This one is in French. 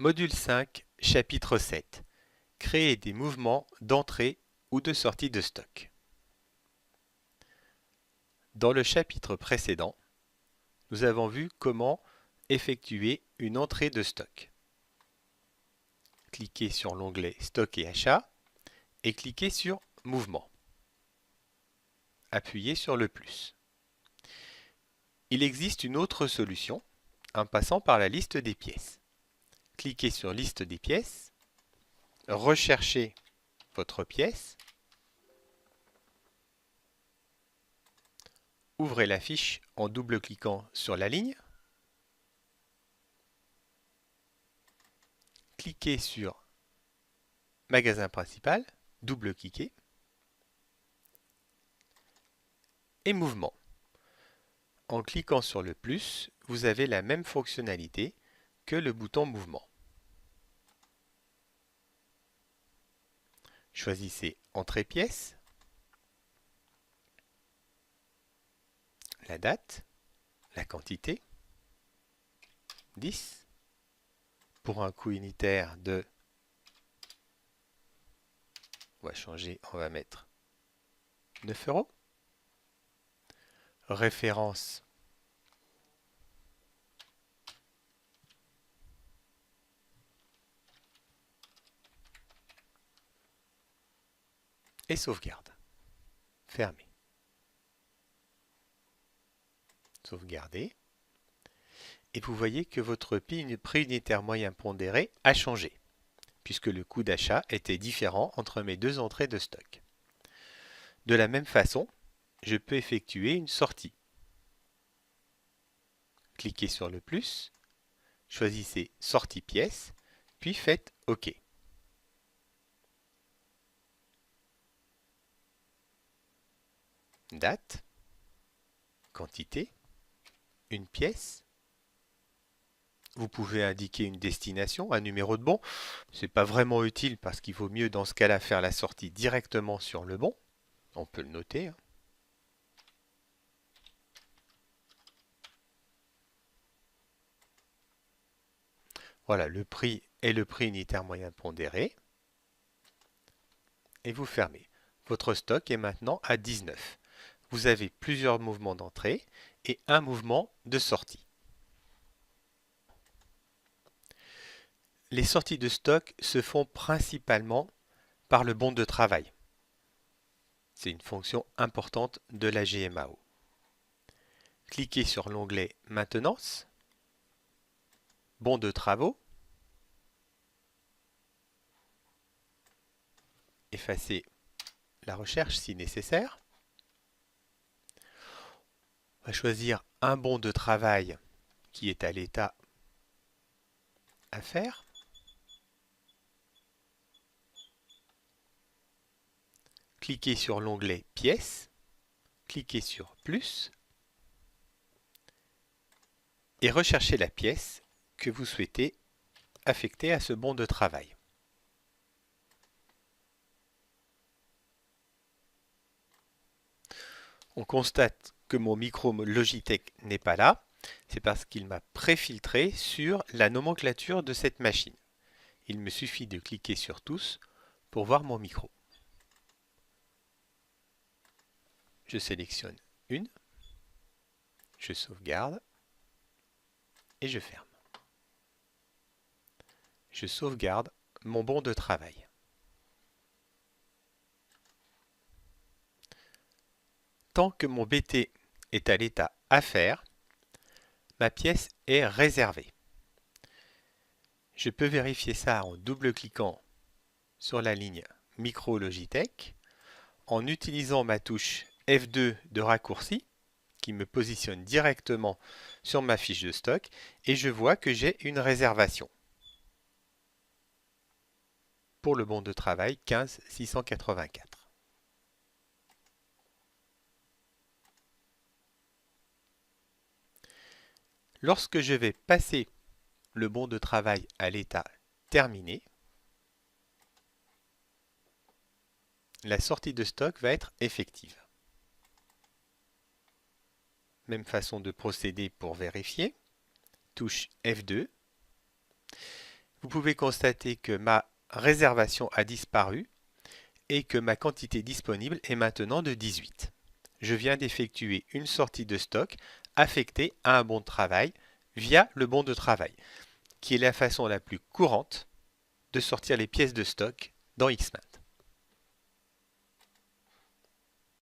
Module 5, chapitre 7. Créer des mouvements d'entrée ou de sortie de stock. Dans le chapitre précédent, nous avons vu comment effectuer une entrée de stock. Cliquez sur l'onglet Stock et Achat et cliquez sur Mouvement. Appuyez sur le plus. Il existe une autre solution en passant par la liste des pièces. Cliquez sur Liste des pièces, recherchez votre pièce, ouvrez la fiche en double-cliquant sur la ligne, cliquez sur Magasin principal, double-cliquez et Mouvement. En cliquant sur le plus, vous avez la même fonctionnalité que le bouton Mouvement. Choisissez Entrée pièce, la date, la quantité, 10, pour un coût unitaire de, on va changer, on va mettre 9 €. Référence et sauvegarde. Fermez. Sauvegardez. Et vous voyez que votre prix unitaire moyen pondéré a changé, puisque le coût d'achat était différent entre mes deux entrées de stock. De la même façon, je peux effectuer une sortie. Cliquez sur le plus, choisissez Sortie pièce, puis faites OK. Date, quantité, une pièce. Vous pouvez indiquer une destination, un numéro de bon. Ce n'est pas vraiment utile parce qu'il vaut mieux dans ce cas-là faire la sortie directement sur le bon. On peut le noter. Voilà, le prix est le prix unitaire moyen pondéré. Et vous fermez. Votre stock est maintenant à 19. Vous avez plusieurs mouvements d'entrée et un mouvement de sortie. Les sorties de stock se font principalement par le bon de travail. C'est une fonction importante de la GMAO. Cliquez sur l'onglet Maintenance, Bon de travaux, effacez la recherche si nécessaire. On va choisir un bon de travail qui est à l'état à faire. Cliquez sur l'onglet Pièces, cliquez sur Plus et recherchez la pièce que vous souhaitez affecter à ce bon de travail. On constate que mon micro Logitech n'est pas là, c'est parce qu'il m'a préfiltré sur la nomenclature de cette machine. Il me suffit de cliquer sur Tous pour voir mon micro. Je sélectionne une, je sauvegarde et je ferme. Je sauvegarde mon bon de travail. Tant que mon BT est à l'état à faire, ma pièce est réservée. Je peux vérifier ça en double-cliquant sur la ligne Micro Logitech, en utilisant ma touche F2 de raccourci, qui me positionne directement sur ma fiche de stock, et je vois que j'ai une réservation pour le bon de travail 15 684. Lorsque je vais passer le bon de travail à l'état terminé, la sortie de stock va être effective. Même façon de procéder pour vérifier. Touche F2. Vous pouvez constater que ma réservation a disparu et que ma quantité disponible est maintenant de 18. Je viens d'effectuer une sortie de stock affectée à un bon de travail via le bon de travail, qui est la façon la plus courante de sortir les pièces de stock dans Xmat.